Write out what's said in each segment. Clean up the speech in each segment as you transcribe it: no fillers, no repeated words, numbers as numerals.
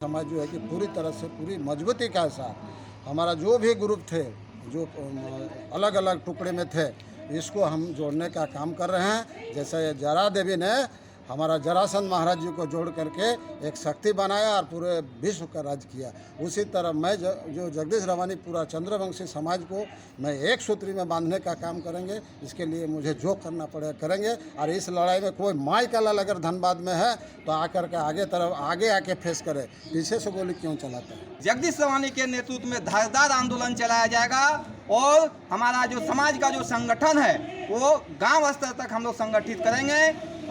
समाज जो है कि पूरी तरह से पूरी मजबूती के साथ हमारा जो भी ग्रुप थे, जो अलग अलग टुकड़े में थे, इसको हम जोड़ने का काम कर रहे हैं। जैसे जरा देवी ने हमारा जरासंध महाराज जी को जोड़ करके एक शक्ति बनाया और पूरे विश्व का राज किया, उसी तरह मैं जो जगदीश रवानी पूरा चंद्रवंशी समाज को मैं एक सूत्री में बांधने का काम करेंगे। इसके लिए मुझे जो करना पड़े करेंगे। और इस लड़ाई में कोई माई का लाल अगर धनबाद में है तो आकर के आगे आके फेस करे, पीछे से गोली क्यों चलाता है। जगदीश रवानी के नेतृत्व में धारदार आंदोलन चलाया जाएगा और हमारा जो समाज का जो संगठन है वो गांव स्तर तक हम लोग संगठित करेंगे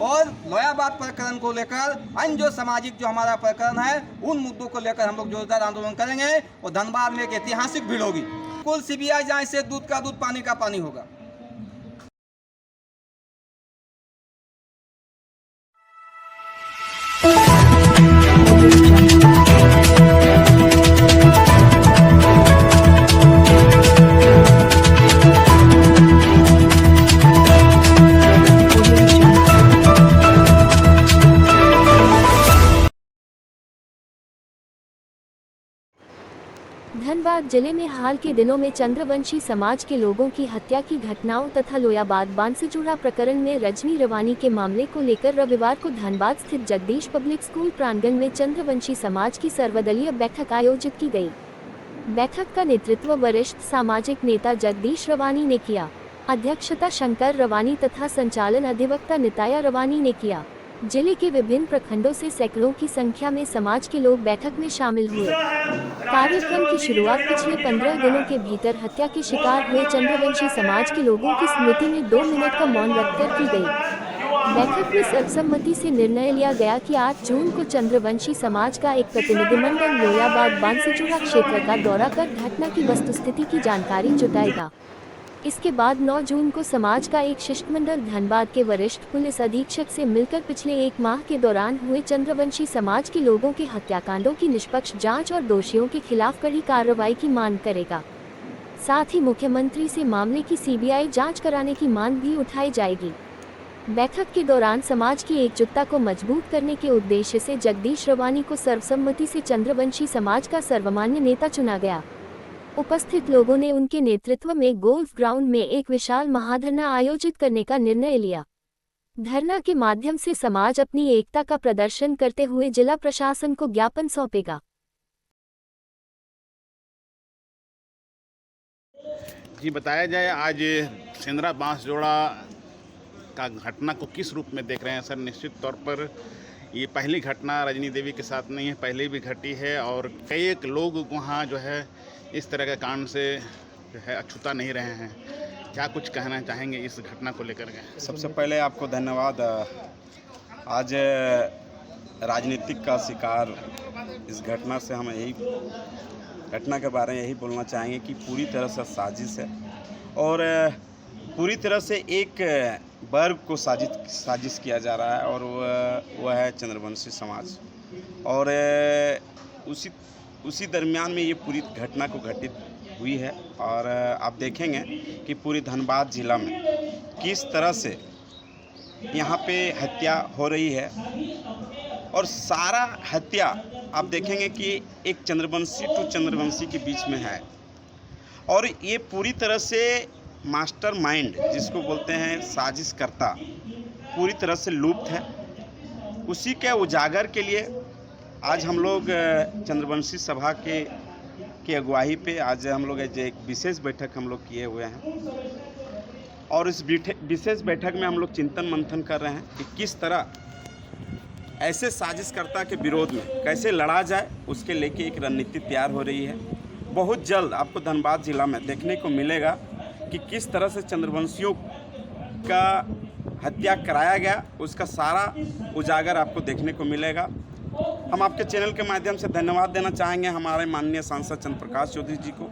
और लोयाबाद प्रकरण को लेकर अन्य जो सामाजिक जो हमारा प्रकरण है उन मुद्दों को लेकर हम लोग जोरदार आंदोलन करेंगे और धनबाद में एक ऐतिहासिक भीड़ होगी। कुल सीबीआई जांच से दूध का दूध पानी का पानी होगा। धनबाद जिले में हाल के दिनों में चंद्रवंशी समाज के लोगों की हत्या की घटनाओं तथा लोयाबाद बांध से जुड़ा प्रकरण में रजनी रवानी के मामले को लेकर रविवार को धनबाद स्थित जगदीश पब्लिक स्कूल प्रांगण में चंद्रवंशी समाज की सर्वदलीय बैठक आयोजित की गई। बैठक का नेतृत्व वरिष्ठ सामाजिक नेता जगदीश रवानी ने किया। अध्यक्षता शंकर रवानी तथा संचालन अधिवक्ता निताया रवानी ने किया। जिले के विभिन्न प्रखंडों से सैकड़ों की संख्या में समाज के लोग बैठक में शामिल हुए। कार्यक्रम की शुरुआत पिछले 15 दिनों के भीतर हत्या के शिकार हुए चंद्रवंशी समाज के लोगों की स्मृति में 2 मिनट का मौन रखकर की गई। बैठक में सर्वसम्मति से निर्णय लिया गया कि 8 जून को चंद्रवंशी समाज का एक प्रतिनिधिमंडल लोयाबाद बांध से जुड़ा क्षेत्र का दौरा कर घटना की वस्तुस्थिति की जानकारी जुटाएगा। इसके बाद 9 जून को समाज का एक शिष्टमंडल धनबाद के वरिष्ठ पुलिस अधीक्षक से मिलकर पिछले 1 माह के दौरान हुए चंद्रवंशी समाज के लोगों के हत्याकांडों की निष्पक्ष जांच और दोषियों के खिलाफ कड़ी कार्रवाई की मांग करेगा। साथ ही मुख्यमंत्री से मामले की सीबीआई जांच कराने की मांग भी उठाई जाएगी। बैठक के दौरान समाज की एकजुटता को मजबूत करने के उद्देश्य से जगदीश रवानी को सर्वसम्मति से चंद्रवंशी समाज का सर्वमान्य नेता चुना गया। उपस्थित लोगों ने उनके नेतृत्व में गोल्फ ग्राउंड में एक विशाल महाधरना आयोजित करने का निर्णय लिया। धरना के माध्यम से समाज अपनी एकता का प्रदर्शन करते हुए जिला प्रशासन को ज्ञापन सौंपेगा। जी बताया जाए, आज सेंद्रा बांसजोड़ा का घटना को किस रूप में देख रहे हैं सर? निश्चित तौर पर ये पहली घटना रजनी देवी के साथ नहीं है, पहले भी घटी है और कई एक लोग वहाँ जो है इस तरह के कांड से जो है अछूता नहीं रहे हैं। क्या कुछ कहना चाहेंगे इस घटना को लेकर के? सबसे पहले आपको धन्यवाद। आज राजनीतिक का शिकार इस घटना से हम यही घटना के बारे में यही बोलना चाहेंगे कि पूरी तरह से साजिश है और पूरी तरह से एक वर्ग को साजिश किया जा रहा है और वह है चंद्रवंशी समाज। और उसी दरमियान में ये पूरी घटना को घटित हुई है। और आप देखेंगे कि पूरी धनबाद जिला में किस तरह से यहाँ पे हत्या हो रही है और सारा हत्या आप देखेंगे कि एक चंद्रवंशी टू चंद्रवंशी के बीच में है और ये पूरी तरह से मास्टरमाइंड जिसको बोलते हैं साजिशकर्ता पूरी तरह से लुप्त है। उसी के उजागर के लिए आज हम लोग चंद्रवंशी सभा की अगुवाई पे आज हम लोग एक विशेष बैठक हम लोग किए हुए हैं और इस विशेष बैठक में हम लोग चिंतन मंथन कर रहे हैं कि किस तरह ऐसे साजिशकर्ता के विरोध में कैसे लड़ा जाए, उसके लेके एक रणनीति तैयार हो रही है। बहुत जल्द आपको धनबाद जिला में देखने को मिलेगा कि किस तरह से चंद्रवंशियों का हत्या कराया गया, उसका सारा उजागर आपको देखने को मिलेगा। हम आपके चैनल के माध्यम से धन्यवाद देना चाहेंगे हमारे माननीय सांसद चंद्र प्रकाश चौधरी जी को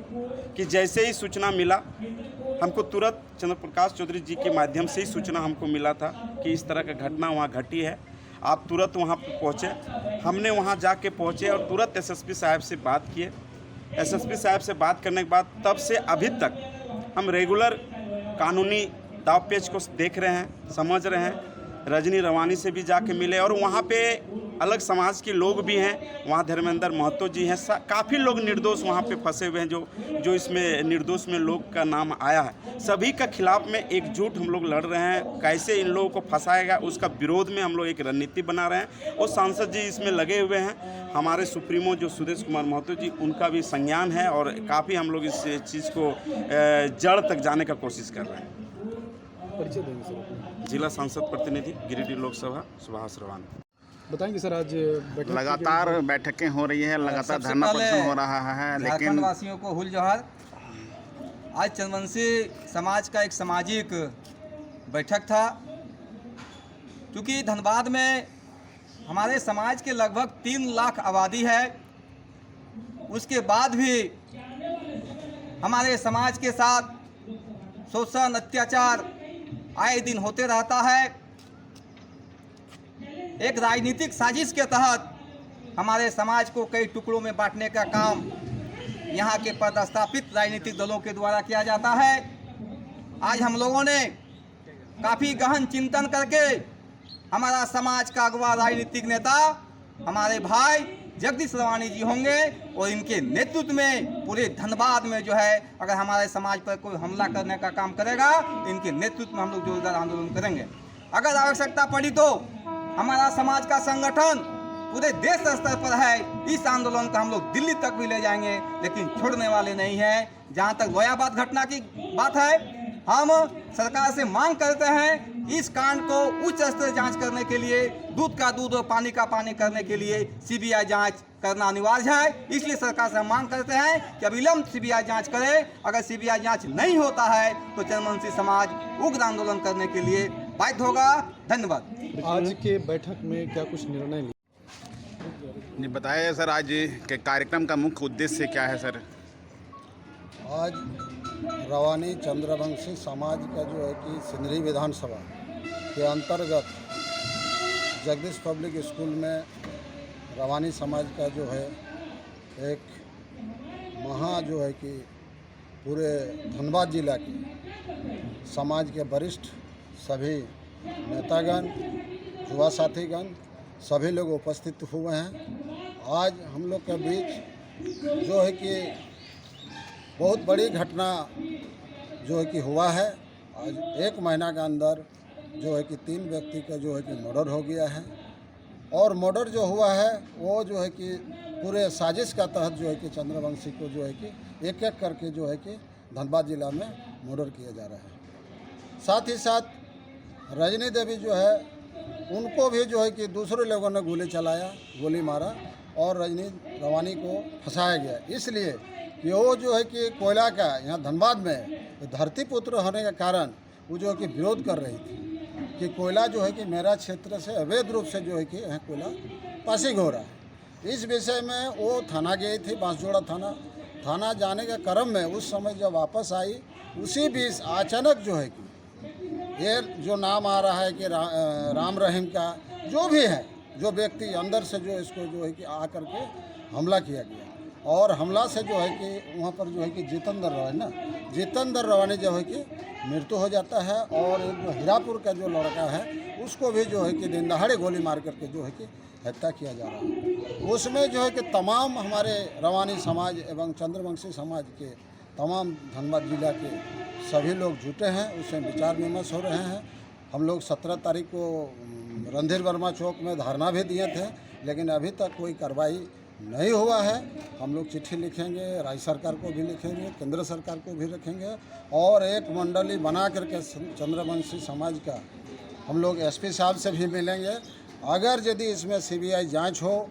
कि जैसे ही सूचना मिला हमको तुरंत चंद्र प्रकाश चौधरी जी के माध्यम से ही सूचना हमको मिला था कि इस तरह का घटना वहाँ घटी है। आप तुरंत वहाँ पर पहुँचे, हमने वहाँ जाके पहुँचे और तुरंत एसएसपी साहब से बात किए। एसएसपी साहब से बात करने के बाद तब से अभी तक हम रेगुलर कानूनी दाव पेच को देख रहे हैं, समझ रहे हैं। रजनी रवानी से भी जाके मिले और वहाँ पे अलग समाज के लोग भी हैं, वहाँ धर्मेंद्र महतो जी हैं, काफ़ी लोग निर्दोष वहाँ पे फंसे हुए हैं, जो इसमें निर्दोष में लोग का नाम आया है। सभी का खिलाफ में एकजुट हम लोग लड़ रहे हैं। कैसे इन लोगों को फंसाएगा उसका विरोध में हम लोग एक रणनीति बना रहे हैं और सांसद जी इसमें लगे हुए हैं। हमारे सुप्रीमो जो सुदेश कुमार महतो जी, उनका भी संज्ञान है और काफ़ी हम लोग इस चीज़ को जड़ तक जाने का कोशिश कर रहे हैं। परिचय देंगे सर अपना। जिला सांसद प्रतिनिधि गिरिडीह लोकसभा सुभाष रवान। बताएंगे सर, आज बैठक लगातार बैठकें हो रही है, लगातार सबसे धरना पहले प्रदर्शन हो रहा है, झारखंड लेकिन वासियों को हुल जोहार। आज चंद्रवंशी समाज का एक सामाजिक बैठक था। क्योंकि धनबाद में हमारे समाज के लगभग 3 लाख आबादी है, उसके बाद भी हमारे समाज के साथ शोषण अत्याचार आए दिन होते रहता है। एक राजनीतिक साजिश के तहत हमारे समाज को कई टुकड़ों में बांटने का काम यहाँ के पदस्थापित राजनीतिक दलों के द्वारा किया जाता है। आज हम लोगों ने काफ़ी गहन चिंतन करके हमारा समाज का अगवा राजनीतिक नेता हमारे भाई जगदीश रवानी जी होंगे और इनके नेतृत्व में पूरे धनबाद में जो है, अगर हमारे समाज पर कोई हमला करने का काम करेगा तो इनके नेतृत्व में हम लोग जोरदार आंदोलन करेंगे। अगर आवश्यकता पड़ी तो हमारा समाज का संगठन पूरे देश स्तर पर है, इस आंदोलन का हम लोग दिल्ली तक भी ले जाएंगे, लेकिन छोड़ने वाले नहीं हैं। जहां तक लोयाबाद घटना की बात है, हम सरकार से मांग करते हैं इस कांड को उच्च स्तर जांच करने के लिए, दूध का दूध और पानी का पानी करने के लिए सीबीआई जांच करना अनिवार्य है। इसलिए सरकार से हम मांग करते हैं कि अविलंब सीबीआई जांच करे। अगर सीबीआई जांच नहीं होता है तो चंद्रवंशी समाज उग्र आंदोलन करने के लिए बाध्य होगा। धन्यवाद। आज के बैठक में क्या कुछ निर्णय लिया? जी बताइए सर, आज के कार्यक्रम का मुख्य उद्देश्य क्या है सर? आज रवानी चंद्रवंशी समाज का जो है कि सिंदरी विधानसभा के अंतर्गत जगदीश पब्लिक स्कूल में रवानी समाज का जो है एक जो है कि पूरे धनबाद जिला के समाज के वरिष्ठ सभी नेतागण, युवा साथीगण सभी लोग उपस्थित हुए हैं। आज हम लोग के बीच जो है कि बहुत बड़ी घटना जो है कि हुआ है। आज 1 महीना के अंदर जो है कि 3 व्यक्ति का जो है कि मर्डर हो गया है और मर्डर जो हुआ है वो जो है कि पूरे साजिश का तहत जो है कि चंद्रवंशी को जो है कि एक एक करके जो है कि धनबाद जिला में मर्डर किया जा रहा है। साथ ही साथ रजनी देवी जो है उनको भी जो है कि दूसरे लोगों ने गोली मारा और रजनी रवानी को फंसाया गया, इसलिए कि वो जो है कि कोयला का यहाँ धनबाद में धरती पुत्र होने के कारण वो जो है कि विरोध कर रही थी कि कोयला जो है कि मेरा क्षेत्र से अवैध रूप से जो है कि यहाँ कोयला पासिंग हो रहा है। इस विषय में वो थाना गई थी, बांसजोड़ा थाना जाने के क्रम में उस समय जब वापस आई, उसी बीच अचानक जो है कि ये जो नाम आ रहा है कि राम रहीम का जो भी है, जो व्यक्ति अंदर से जो इसको जो है कि आ करके हमला किया गया और हमला से जो है कि वहाँ पर जो है कि जितेंद्र रवानी जो है कि मृत्यु हो जाता है और एक जो हीरापुर का जो लड़का है उसको भी जो है कि दिन दहाड़े गोली मार करके जो है कि हत्या किया जा रहा है। उसमें जो है कि तमाम हमारे रवानी समाज एवं चंद्रवंशी समाज के तमाम धनबाद जिला के सभी लोग जुटे हैं, उसमें विचार विमर्श हो रहे हैं। हम लोग 17 तारीख को रणधीर वर्मा चौक में धरना भी दिए थे, लेकिन अभी तक कोई कार्रवाई नहीं हुआ है। हम लोग चिट्ठी लिखेंगे, राज्य सरकार को भी लिखेंगे, केंद्र सरकार को भी रखेंगे और एक मंडली बना करके चंद्रवंशी समाज का हम लोग एसपी साहब से भी मिलेंगे। अगर यदि इसमें सीबीआई जांच हो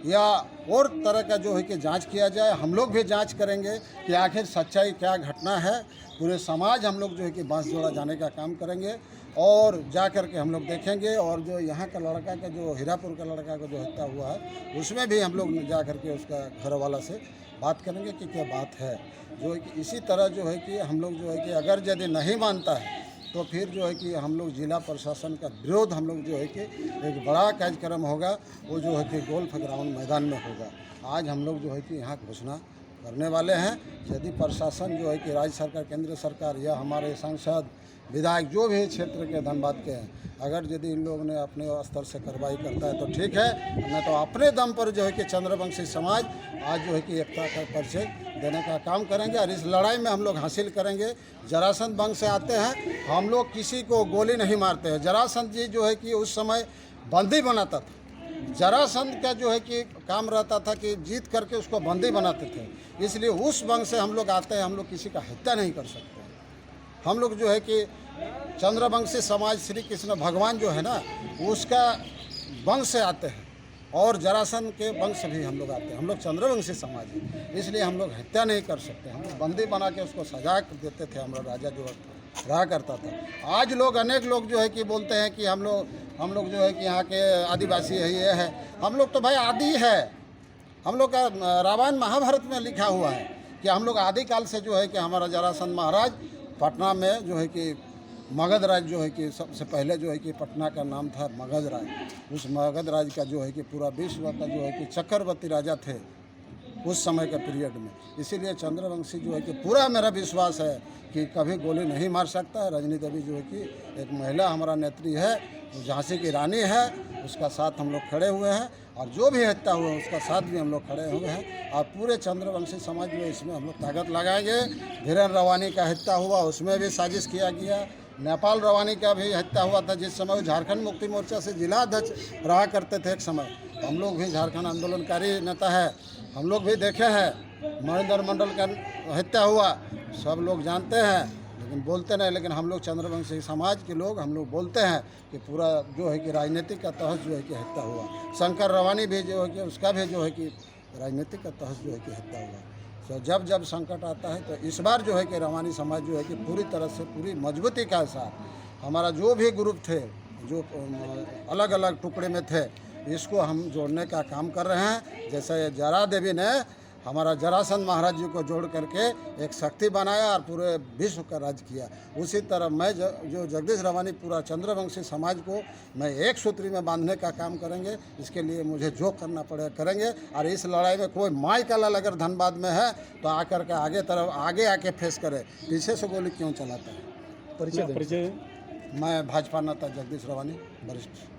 या और तरह का जो है कि जांच किया जाए, हम लोग भी जांच करेंगे कि आखिर सच्चाई क्या घटना है। पूरे समाज हम लोग जो है कि बांसजोड़ा जाने का काम करेंगे और जा कर के हम लोग देखेंगे और जो यहाँ का लड़का का जो हीरापुर का लड़का का जो हत्या हुआ है उसमें भी हम लोग जा कर के उसका घर वाला से बात करेंगे कि क्या बात है। जो है कि इसी तरह जो है कि हम लोग जो है कि अगर यदि नहीं मानता है तो फिर जो है कि हम लोग जिला प्रशासन का विरोध हम लोग जो है कि एक बड़ा कार्यक्रम होगा, वो जो है कि गोल्फ ग्राउंड मैदान में होगा। आज हम लोग जो है कि यहाँ घोषणा करने वाले हैं। यदि प्रशासन जो है कि राज्य सरकार, केंद्र सरकार या हमारे सांसद विधायक जो भी क्षेत्र के धनबाद के हैं, अगर यदि इन लोगों ने अपने स्तर से कार्रवाई करता है तो ठीक है, नहीं तो अपने दम पर जो है कि चंद्रवंशी समाज आज जो है कि एकता का परिचय देने का काम करेंगे और इस लड़ाई में हम लोग हासिल करेंगे। जरासंध वंश से आते हैं, हम लोग किसी को गोली नहीं मारते हैं। जरासंध जी जो है कि उस समय बंदी बनाता था। जरासंध का जो है कि काम रहता था कि जीत करके उसको बंदी बनाते थे, इसलिए उस वंश से हम लोग आते हैं। हम लोग किसी का हत्या नहीं कर सकते। हम लोग जो है कि चंद्रवंशी समाज श्री कृष्ण भगवान जो है ना, उसका वंश से आते हैं और जरासंध के वंश से भी हम लोग आते हैं। हम लोग चंद्रवंशी समाज है, इसलिए हम लोग हत्या नहीं कर सकते। हम लोग बंदी बना के उसको सजा देते थे। हमारा राजा जो रहा करता था। आज लोग अनेक लोग जो है कि बोलते हैं कि हम लोग जो है कि यहाँ के आदिवासी है, ये है। हम लोग तो भाई आदि है। हम लोग का रामायण महाभारत में लिखा हुआ है कि हम लोग आदिकाल से जो है कि हमारा जरासंध महाराज पटना में जो है कि मगध राज जो है कि सबसे पहले जो है कि पटना का नाम था मगध राज। उस मगध राज का जो है कि पूरा विश्व का जो है कि चक्रवर्ती राजा थे उस समय के पीरियड में। इसीलिए चंद्रवंशी जो है कि पूरा मेरा विश्वास है कि कभी गोली नहीं मार सकता है। रजनी देवी जो है कि एक महिला हमारा नेत्री है, झांसी की रानी है, उसका साथ हम लोग खड़े हुए हैं और जो भी हत्या हुआ है उसका साथ भी हम लोग खड़े हुए हैं। और पूरे चंद्रवंशी समाज जो है इसमें हम लोग ताकत लगाएंगे। धीरेन्द्र रवानी का हत्या हुआ, उसमें भी साजिश किया गया। नेपाल रवानी का भी हत्या हुआ था, जिस समय वो झारखंड मुक्ति मोर्चा से जिला अध्यक्ष रहा करते थे एक समय। हम लोग भी झारखंड आंदोलनकारी नेता है, हम लोग भी देखे हैं। महेंद्र मंडल का हत्या हुआ, सब लोग जानते हैं लेकिन बोलते नहीं। लेकिन हम लोग चंद्रवंशी समाज के लोग हम लोग बोलते हैं कि पूरा जो है कि राजनीतिक का तहस जो है कि हत्या हुआ। शंकर रवानी भी जो है कि उसका भी जो है कि राजनीतिक का तहस जो है कि हत्या हुआ। तो जब जब संकट आता है तो इस बार जो है कि रवानी समाज जो है कि पूरी तरह से पूरी मजबूती के साथ हमारा जो भी ग्रुप थे, जो अलग अलग टुकड़े में थे, इसको हम जोड़ने का काम कर रहे हैं। जैसे जरा देवी ने हमारा जरासंध महाराज जी को जोड़ करके एक शक्ति बनाया और पूरे विश्व का राज किया, उसी तरह मैं जो जगदीश रवानी पूरा चंद्रवंशी समाज को मैं एक सूत्री में बांधने का काम करेंगे। इसके लिए मुझे जो करना पड़े करेंगे। और इस लड़ाई में कोई माई का लाल अगर धनबाद में है तो आकर के आगे आके फेस करे, पीछे से गोली क्यों चलाता है। परिचय मैं भाजपा नेता जगदीश रवानी, वरिष्ठ।